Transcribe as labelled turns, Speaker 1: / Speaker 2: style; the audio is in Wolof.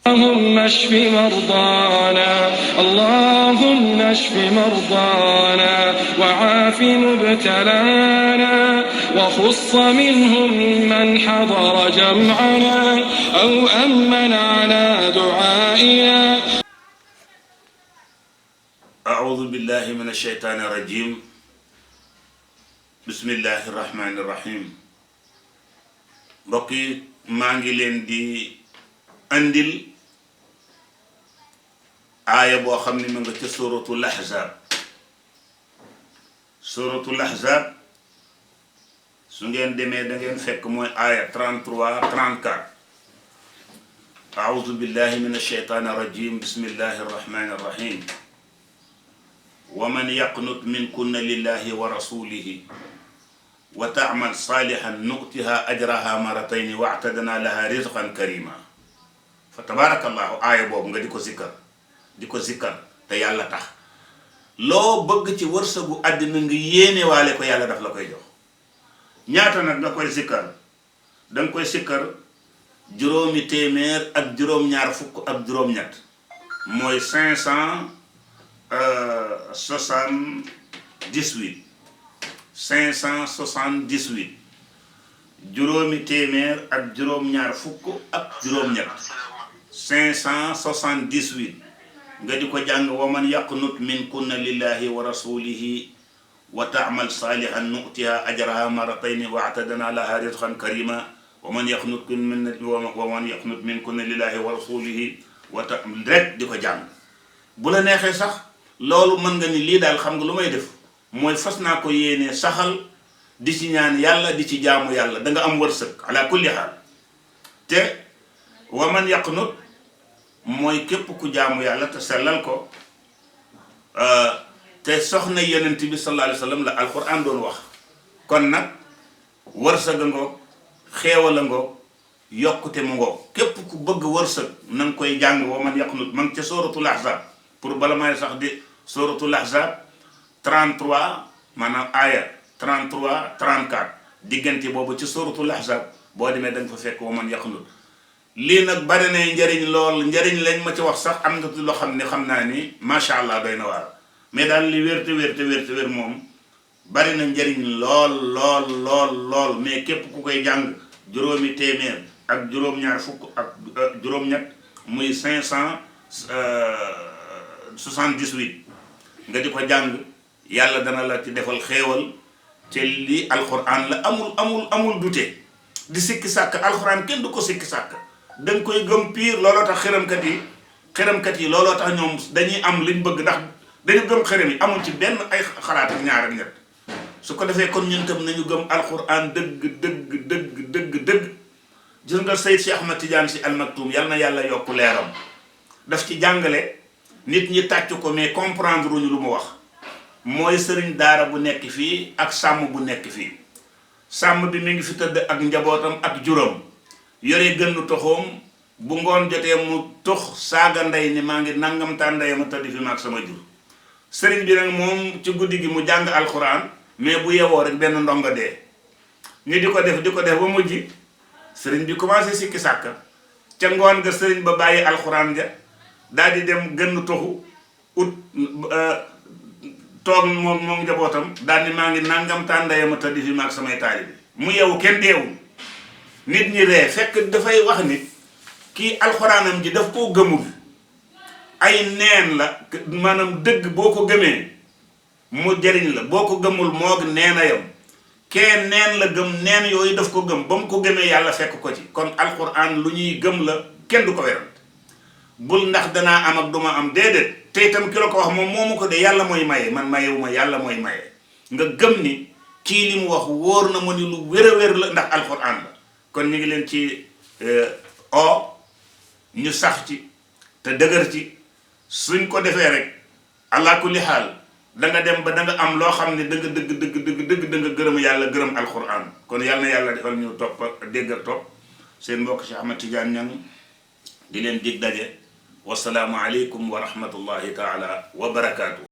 Speaker 1: اللهم اشف مرضانا اللهم اشف مرضانا وعاف مبتلانا وخص منهم من حضر جمعنا أو أمن على دعائنا.
Speaker 2: أعوذ بالله من الشيطان الرجيم. بسم الله الرحمن الرحيم. mbokk yi maa ngi leen di andil aaya boo xam ne ma nga ca suratul ahzab. suratul ahzab su ngeen demee da ngeen fekk mooy aaya 33 34. أعوذ بالله من الشيطان الرجيم. بسم الله الرحمن الرحيم. ومن يقنط منكن لله ورسوله وتعمل صالحا نؤتها أجرها مرتين واعتدنا لها رزقا كريما. فتبارك الله. آية بوب nga diko zikkar te yàlla tax loo bëgg ci wërsëgu àddina nga yéene waale ko yàlla daf la koy jox. ñaata nag nga koy zikkar? danga koy zikkar juróomi téeméer ak juróom-ñaar fukk ak juróom-ñett mooy 578 juróomi téeméer ak juróom-ñaar fukk ak juróom-ñett 578 nga di ko jàng. wa man yaqnut minkunna lillahi wa rasulihi wa ta'mal salihan nu'tiha ajraha marratayni wa a'tadna laha rizqan karima. wa man yaqnut minkunna lillahi wa rasulihi rek di ko jàng. bu la neexee sax loolu mën nga ni lii daal xam nga lu may def mooy fas naa ko yéene saxal di ci ñaan yàlla di ci jaamu yàlla da nga am wërsëg ala kulli xaal. te wa man yaqnut mooy képp ku jaamu yàlla te sellal ko te soxna yonent bi sallallahu alayhi wa sallam la alquran doon wax. kon nag wërsëg a ngoog xeewal a ngoog yokkute mu ngoog. képp ku bëgg wërsëg na nga koy jàng wa man yaqnut man ca suratul ahzab pour bala may sax di suratul ahzab 33 maanaam aaya 33 34 diggante boobu ci suratul ahzab boo demee da nga fa fekk wa man yaqnut. lii nag bari na njëriñ lool. njëriñ lañ ma ci wax sax am na loo xam ne xam naa ni macha allah doy na waar mais daal li wér te wér moom bari na njëriñ lool mais képp ku koy jàng juróomi téeméer ak juróom-ñaar fukk ak juróom-ñett muy 578 nga di ko jàng yàlla dana la ci defal xéewal. te lii alxuraan la amul dute di sikki sàkk alxuraan kenn du ko sikki sàkk danga koy gëm piir. looloo tax xëramkat yi looloo tax ñoom dañuy am liñ bëgg ndax dañu gëm xëram yi amul ci benn ay xalaat ak ñaar ak ñett. su ko defee kon ñun tam nañu gëm alxuraan dëgg. gis nga Seyd Cheikh Ahmad Tidiane Sy Al Maktoum yal na yàlla yokk leeram daf ci jàngale nit ñi tàcc ko mais comprendre wuñu lu mu wax. mooy sëriñ daara bu nekk fii ak sàmm bu nekk fii. sàmm bi mi ngi fi tëdd ak njabootam ak juróom yore gënnu toxoom bu ngoon jotee mu tox saaga ndey ni maa ngi nangamtaan ndey ma tëdd fi maag sama jur. sëriñ bi nag moom ci guddi gi mu jàng alxuraan mais bu yewoo rek benn ndongo dee. ñu di ko def ba mujj sëriñ bi commencé sikki sàkk ca ngoon nga sëriñ ba bàyyi alxuraan ja daal di dem gënnu toxu ut toog moom njabootam daal ni maa ngi nangamtaan ndey ma tëdd fi maag samay taalibe. mu yewu kenn deewul. nit ñi ree fekk dafay wax ni kii alxuraanam ji daf koo gëmul. ay neen la maanaam dëgg boo ko gëmee mu jëriñ la boo ko gëmul moog neen a yam. kee neen la gëm neen yooyu daf ko gëm ba mu ko gëmee yàlla fekk ko ci. kon alxuraan lu ñuy gëm la kenn du ko werante. bul ndax danaa am ak duma am déedéet. te itam ki la ko wax moom moomu ko de yàlla mooy maye man mayewuma yàlla mooy maye. nga gëm ni kii li mu wax wóor na ma ni lu wér a wér la ndax alxuraan la. kon ñu ngi leen ci ñu sax ci te dëgër ci. suñ ko defee rek ala kulli xaal da nga dem ba da nga am loo xam ne dëgg da nga gërëm yàlla gërëm alxuraan. kon yal na yàlla defal ñu topp dégg ak topp. seen mbokk Cheikh Ahmad Tidiane Niang di leen dig daje. wasalaamu aleykum wa rahmatullahi taala wa barakaatu.